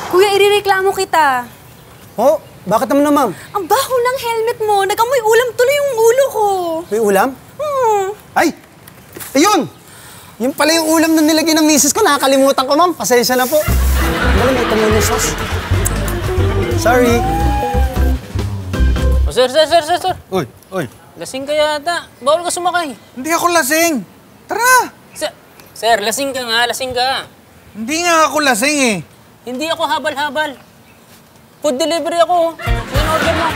Kuya, irereklamo kita. Oh, bakit naman ma'am? Ang baho ng helmet mo. Nag-amoy ulam tuloy yung ulo ko. May ulam? Ay! Ayun! Yung pala yung ulam na nilagay ng misis ko. Nakakalimutan ko, ma'am. Pasensya na po. Wala, may tamo yung sauce. Sorry. Oh, sir. Uy. Lasing ka yata. Bawal ka sumakay. Hindi ako lasing. Tara! Sir, lasing ka nga. Lasing ka. Hindi nga ako lasing eh. Hindi ako habal-habal. Food delivery ako. Yan order mo.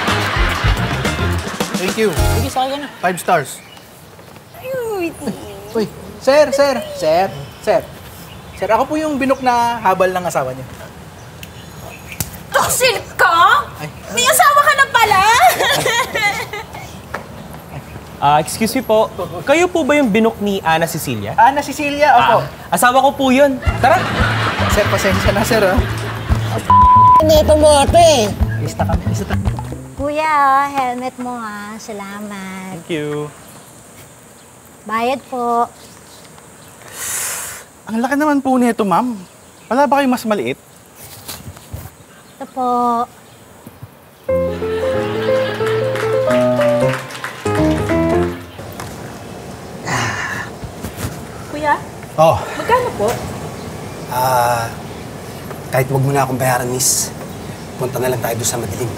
Thank you. Sige, sakay ka na. 5 stars. Uy, sir, ako po yung binok na habal ng asawa niyo. Taksil ka? May asawa ka na pala? Excuse me po. Kayo po ba yung binok ni Ana Cecilia? Ana Cecilia, opo. Asawa ko po yun. Tara! Sir, pasensya na, sir, Neto mo, ate! Lista kami. Kuya, helmet mo ha. Salamat. Thank you. Bayad po. Ang laki naman po nito, ma'am. Wala ba kayong mas maliit? Ito po. Kuya, Oh, magkano po? kahit wag mo na akong bayaran, miss. Punta na lang tayo doon sa madilim.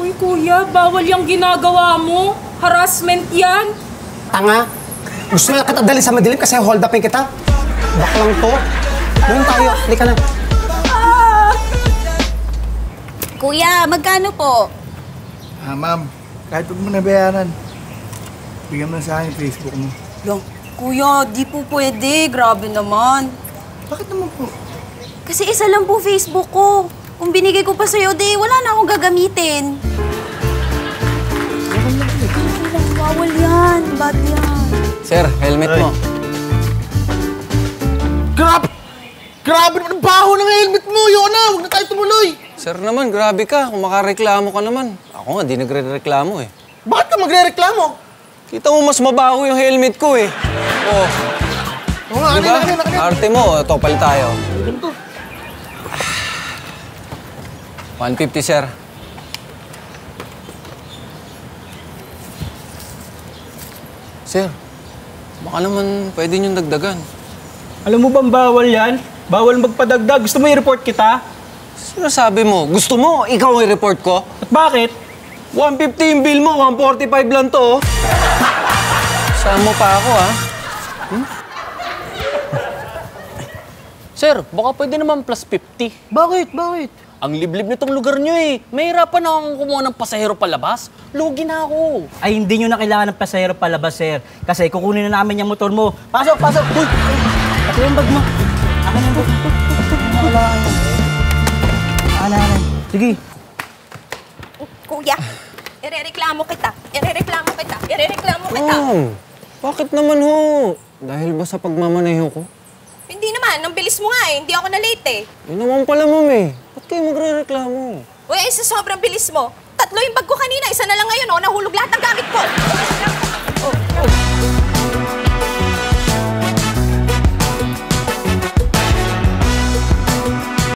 Uy, kuya, bawal yung ginagawa mo. Harassment yan. Tanga! Gusto na kita dalhin sa madilim kasi hold upin kita. Baklang to. Doon tayo. Halika na. Kuya, magkano po? Ma'am, kahit huwag mo na bayaran, bigyan mo na sa akin yung Facebook mo. Lang, kuya, di po pwede. Grabe naman. Bakit naman po? Kasi isa lang po Facebook ko. Kung binigay ko pa sa'yo, di wala na akong gagamitin. Bawal yan. Bad yan. Sir, helmet mo. Grabe naman ang baho ng helmet mo! Yun na! Huwag na tayo tumuloy! Sir naman, grabe ka. Kung makareklamo ka naman. Ako nga, di nagre-reklamo eh. Bakit ka magre-reklamo? Kita mo, mas mabaho yung helmet ko eh. Oh, Oo nga, diba? kanina. Arte mo, ito, palit tayo. 150, sir. Sir, baka naman pwede niyong dagdagan. Alam mo bang bawal yan? Bawal magpadagdag. Gusto mo i-report kita? Sinasabi mo, gusto mo, ikaw ang i-report ko? At bakit? 150 yung bill mo, 145 lang to. Saan mo pa ako, ha? Sir, baka pwede naman plus 50. Bakit? Ang liblib nitong lugar nyo eh. Mahirapan na akong kumuha ng pasahero palabas. Lugi na ako. Ay, hindi nyo na kailangan ng pasahero palabas, sir. Kasi kukunin na namin yung motor mo. Pasok! Uy! Ito yung bag mo. Akin yung bag. Akin. Sige. Kuya, irereklamo kita. Bakit naman ho? Dahil ba sa pagmamaneho ko? Hindi naman, ang bilis mo nga eh. Hindi ako na late eh. Yun naman pala, ma'am eh. Ba't kayo magre-reklamo? Uy, sa sobrang bilis mo. 3 yung bag ko kanina, 1 na lang ngayon oh. Nahulog lahat ng gamit ko.